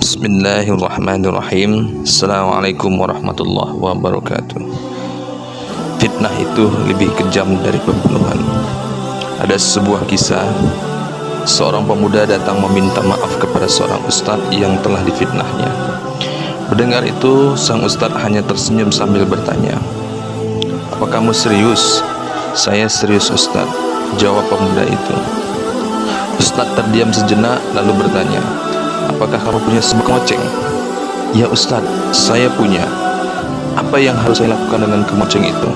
Bismillahirrahmanirrahim. Assalamualaikum warahmatullahi wabarakatuh. Fitnah itu lebih kejam dari pembunuhan. Ada sebuah kisah, seorang pemuda datang meminta maaf kepada seorang ustadz yang telah difitnahnya. Mendengar itu, sang ustadz hanya tersenyum sambil bertanya, "Apa kamu serius?" "Saya serius, ustadz," jawab pemuda itu. Ustadz terdiam sejenak lalu bertanya, "Apakah kamu punya sebuah kemoceng?" "Ya Ustadz, saya punya." "Apa yang harus saya lakukan dengan kemoceng itu?"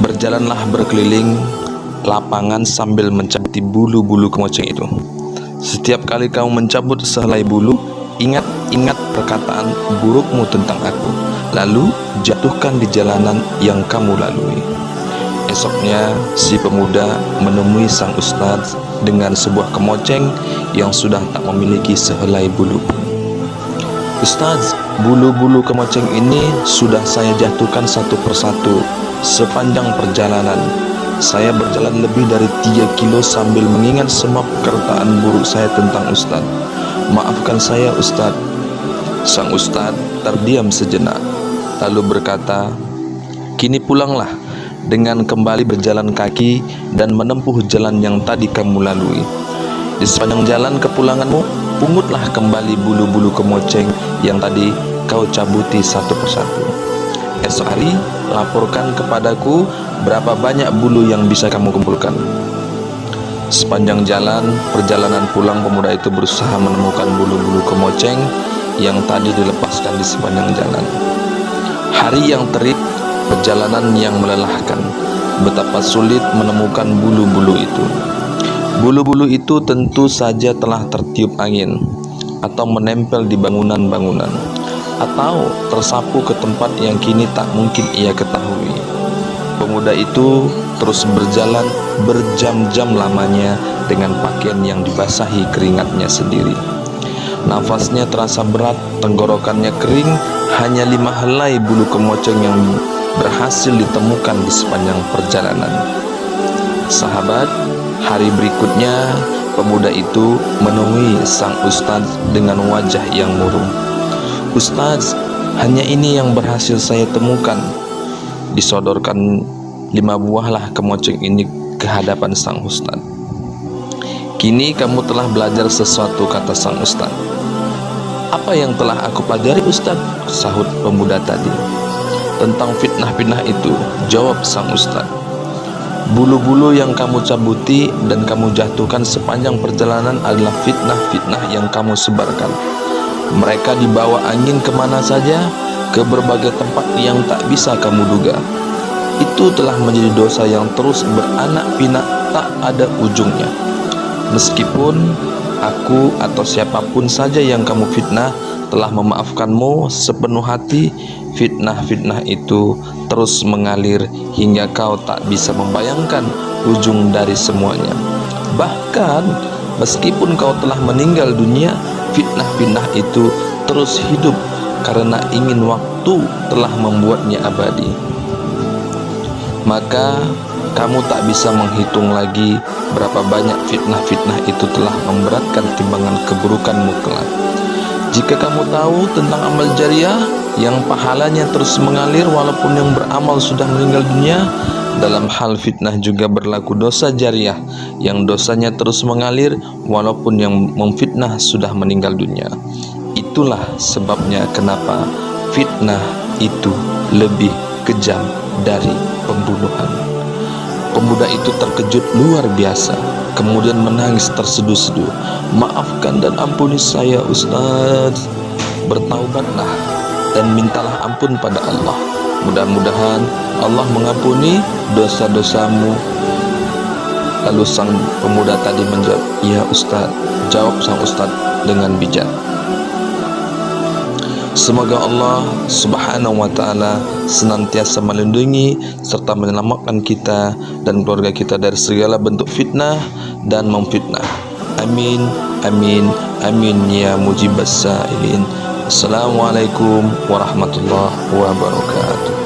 "Berjalanlah berkeliling lapangan sambil mencabuti bulu-bulu kemoceng itu. Setiap kali kamu mencabut sehelai bulu, ingat perkataan burukmu tentang aku, lalu jatuhkan di jalanan yang kamu lalui." Esoknya, si pemuda menemui sang ustadz dengan sebuah kemoceng yang sudah tak memiliki sehelai bulu pun. "Ustadz, bulu-bulu kemoceng ini sudah saya jatuhkan satu persatu sepanjang perjalanan. Saya berjalan lebih dari 3 kilo sambil mengingat semua perkataan buruk saya tentang ustadz. Maafkan saya, ustadz." Sang ustadz terdiam sejenak, lalu berkata, "Kini pulanglah dengan kembali berjalan kaki dan menempuh jalan yang tadi kamu lalui. Di sepanjang jalan kepulanganmu, pungutlah kembali bulu-bulu kemoceng yang tadi kau cabuti satu persatu. Esok hari, laporkan kepadaku berapa banyak bulu yang bisa kamu kumpulkan." Sepanjang jalan perjalanan pulang, pemuda itu berusaha menemukan bulu-bulu kemoceng yang tadi dilepaskan di sepanjang jalan. Hari yang terik, perjalanan yang melelahkan. Betapa sulit menemukan bulu-bulu itu. Bulu-bulu itu tentu saja telah tertiup angin, atau menempel di bangunan-bangunan, atau tersapu ke tempat yang kini tak mungkin ia ketahui. Pemuda itu terus berjalan berjam-jam lamanya dengan pakaian yang dibasahi keringatnya sendiri. Nafasnya terasa berat, tenggorokannya kering. Hanya 5 helai bulu kemoceng yang berhasil ditemukan di sepanjang perjalanan. Sahabat, hari berikutnya pemuda itu menemui sang ustadz dengan wajah yang murung. "Ustadz, hanya ini yang berhasil saya temukan." Disodorkan 5 buahlah kemoceng ini ke hadapan sang ustadz. "Kini kamu telah belajar sesuatu," kata sang ustadz. "Apa yang telah aku pelajari, ustadz?" sahut pemuda tadi. "Tentang fitnah-fitnah itu," jawab sang ustadz. "Bulu-bulu yang kamu cabuti dan kamu jatuhkan sepanjang perjalanan adalah fitnah-fitnah yang kamu sebarkan. Mereka dibawa angin kemana saja, ke berbagai tempat yang tak bisa kamu duga. Itu telah menjadi dosa yang terus beranak pinak tak ada ujungnya. Meskipun aku atau siapapun saja yang kamu fitnah telah memaafkanmu sepenuh hati, fitnah-fitnah itu terus mengalir hingga kau tak bisa membayangkan ujung dari semuanya. Bahkan meskipun kau telah meninggal dunia, fitnah-fitnah itu terus hidup karena ingin waktu telah membuatnya abadi. Maka kamu tak bisa menghitung lagi berapa banyak fitnah-fitnah itu telah memberatkan timbangan keburukanmu kelak. Jika kamu tahu tentang amal jariah yang pahalanya terus mengalir walaupun yang beramal sudah meninggal dunia, dalam hal fitnah juga berlaku dosa jariah yang dosanya terus mengalir walaupun yang memfitnah sudah meninggal dunia. Itulah sebabnya kenapa fitnah itu lebih kejam dari pembunuhan." Pemuda itu terkejut luar biasa, kemudian menangis terseduh-seduh. "Maafkan dan ampuni saya, Ustadz. Bertaubatlah dan mintalah ampun pada Allah. Mudah-mudahan Allah mengampuni dosa-dosamu." Lalu sang pemuda tadi menjawab, "Ya Ustadz," jawab sang ustadz dengan bijak. Semoga Allah Subhanahu wa ta'ala senantiasa melindungi serta menyelamatkan kita dan keluarga kita dari segala bentuk fitnah dan memfitnah. Amin, amin, amin ya mujibas sa'ilin. Assalamualaikum warahmatullahi wabarakatuh.